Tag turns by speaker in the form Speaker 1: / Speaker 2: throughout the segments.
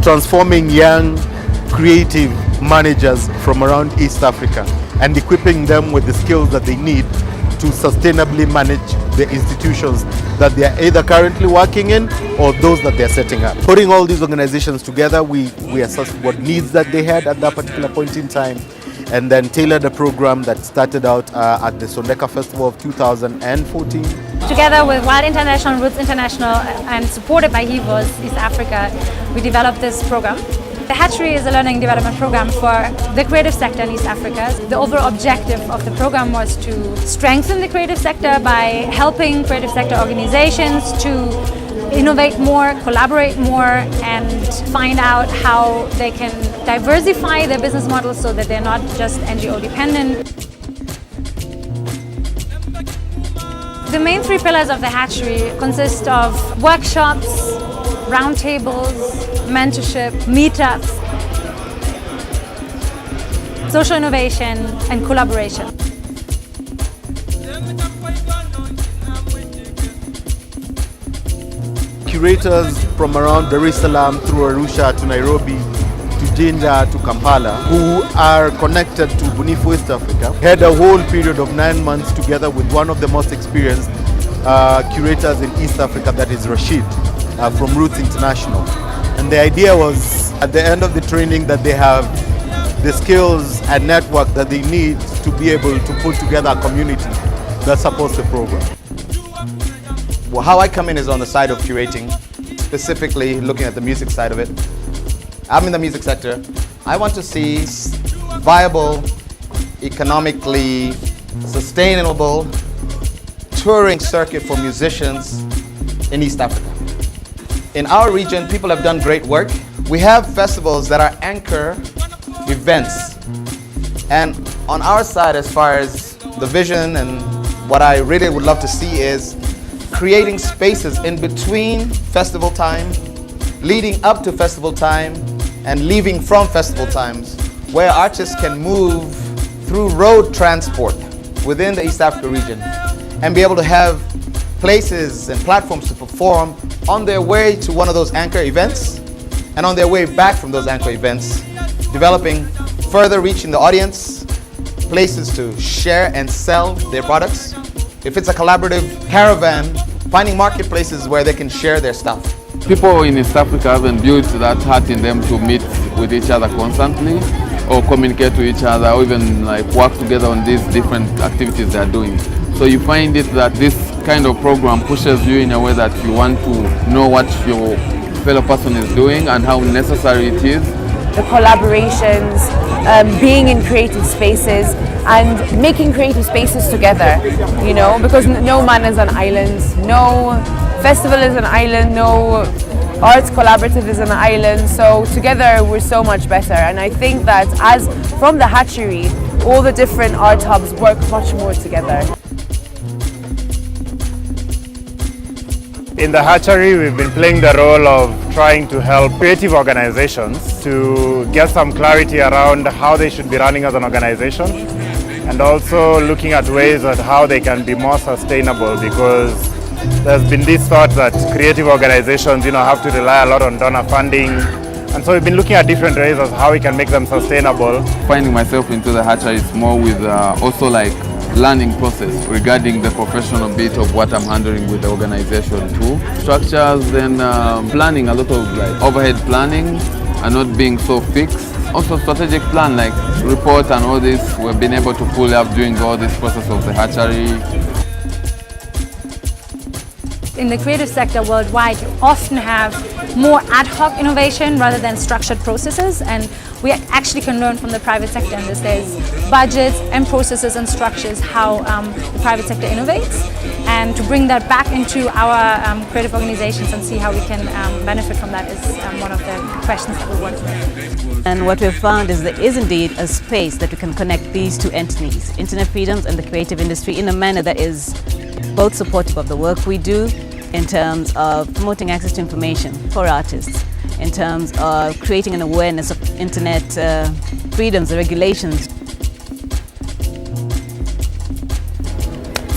Speaker 1: Transforming young creative managers from around East Africa and equipping them with the skills that they need to sustainably manage the institutions that they are either currently working in or those that they are setting up. Putting all these organizations together, we assessed what needs that they had at that particular point in time, and then tailored a program that started out at the Sondeka Festival of 2014.
Speaker 2: Together with Wild International, Roots International, and supported by HIVOS East Africa, we developed this program. The Hatchery is a learning development program for the creative sector in East Africa. The overall objective of the program was to strengthen the creative sector by helping creative sector organizations to innovate more, collaborate more, and find out how they can diversify their business models so that they're not just NGO dependent. The main three pillars of the Hatchery consist of workshops, roundtables, mentorship, meetups, social innovation, and collaboration.
Speaker 1: Curators from around Dar es Salaam through Arusha to Nairobi to Jinja to Kampala, who are connected to Bunifu East Africa, had a whole period of 9 months together with one of the most experienced curators in East Africa, that is Rashid from Roots International. And the idea was at the end of the training that they have the skills and network that they need to be able to put together a community that supports the program.
Speaker 3: Well, how I come in is on the side of curating, specifically looking at the music side of it. I'm in the music sector. I want to see viable, economically sustainable touring circuit for musicians in East Africa. In our region, people have done great work. We have festivals that are anchor events. And on our side, as far as the vision and what I really would love to see is creating spaces in between festival time, leading up to festival time, and leaving from festival times, where artists can move through road transport within the East Africa region and be able to have places and platforms to perform on their way to one of those anchor events and on their way back from those anchor events, developing further reach in the audience, places to share and sell their products. If it's a collaborative caravan, finding marketplaces where they can share their stuff.
Speaker 4: People in East Africa haven't built that heart in them to meet with each other constantly or communicate to each other or even like work together on these different activities they're doing. So you find it that this kind of program pushes you in a way that you want to know what your fellow person is doing and how necessary it is.
Speaker 5: The collaborations, being in creative spaces and making creative spaces together, you know, because no man is an island, no festival is an island, no arts collaborative is an island, so together we're so much better. And I think that as from the Hatchery, all the different art hubs work much more together.
Speaker 6: In the Hatchery, we've been playing the role of trying to help creative organizations to get some clarity around how they should be running as an organization, and also looking at ways at how they can be more sustainable, because there's been this thought that creative organizations, have to rely a lot on donor funding. And so we've been looking at different ways of how we can make them sustainable.
Speaker 4: Finding myself into the Hatchery is more with also like learning process regarding the professional bit of what I'm handling with the organization too. Structures and planning, a lot of like overhead planning and not being so fixed. Also strategic plan like report and all this we've been able to pull up during all this process of the Hatchery.
Speaker 2: In the creative sector worldwide, you often have more ad hoc innovation rather than structured processes, and we actually can learn from the private sector in this. There's budgets and processes and structures how the private sector innovates, and to bring that back into our creative organizations and see how we can benefit from that is one of the questions that we're working with.
Speaker 7: And what we've found is there is indeed a space that we can connect these two entities, internet freedoms and the creative industry, in a manner that is both supportive of the work we do in terms of promoting access to information for artists, in terms of creating an awareness of internet freedoms and regulations.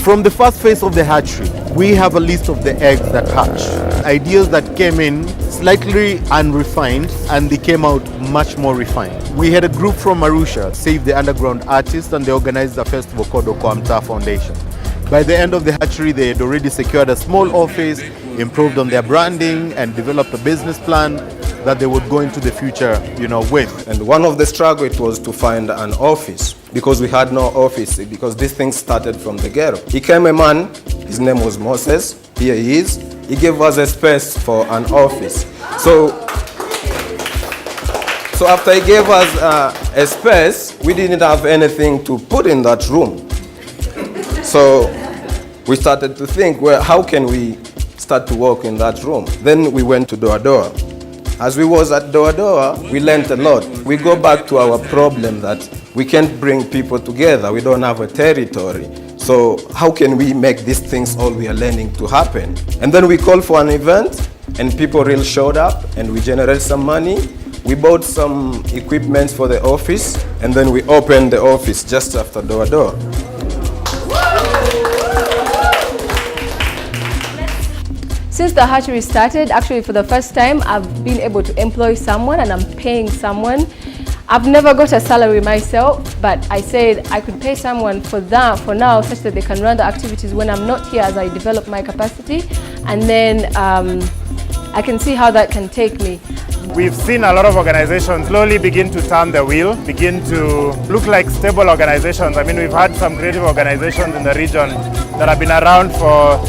Speaker 1: From the first phase of the hatchery, we have a list of the eggs that hatch. Ideas that came in slightly unrefined and they came out much more refined. We had a group from Arusha, Save the Underground Artists, and they organized a festival called Okwamta Foundation. By the end of the hatchery, they had already secured a small office, improved on their branding, and developed a business plan that they would go into the future, with.
Speaker 8: And one of the struggle it was to find an office, because we had no office, because this thing started from the ghetto. He came a man, his name was Moses, here he is. He gave us a space for an office. So after he gave us a space, we didn't have anything to put in that room. So we started to think, well, how can we start to work in that room? Then we went to Doa Doa. As we was at Doa Doa, we learned a lot. We go back to our problem that we can't bring people together. We don't have a territory. So how can we make these things all we are learning to happen? And then we called for an event, and people really showed up, and we generated some money. We bought some equipment for the office, and then we opened the office just after Doa Doa.
Speaker 9: Since the hatchery started, actually for the first time, I've been able to employ someone and I'm paying someone. I've never got a salary myself, but I said I could pay someone for now, such that they can run the activities when I'm not here as I develop my capacity, and then I can see how that can take me.
Speaker 6: We've seen a lot of organizations slowly begin to turn the wheel, begin to look like stable organizations. I mean, we've had some creative organizations in the region that have been around for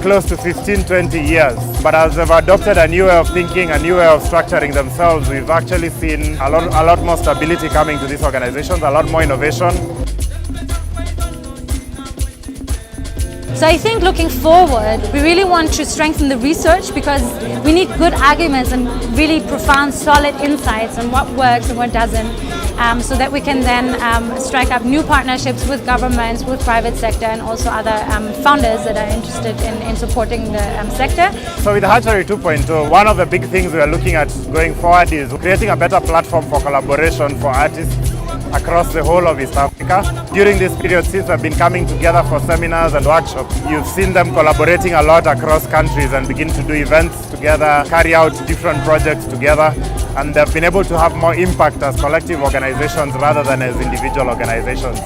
Speaker 6: close to 15, 20 years. But as they've adopted a new way of thinking, a new way of structuring themselves, we've actually seen a lot more stability coming to these organizations, a lot more innovation.
Speaker 2: So I think looking forward, we really want to strengthen the research, because we need good arguments and really profound, solid insights on what works and what doesn't, so that we can then strike up new partnerships with governments, with private sector, and also other founders that are interested in supporting the sector.
Speaker 6: So with Hatchery 2.0, one of the big things we are looking at going forward is creating a better platform for collaboration for artists across the whole of East Africa. During this period, since they've been coming together for seminars and workshops, you've seen them collaborating a lot across countries and begin to do events together, carry out different projects together, and they've been able to have more impact as collective organizations rather than as individual organizations.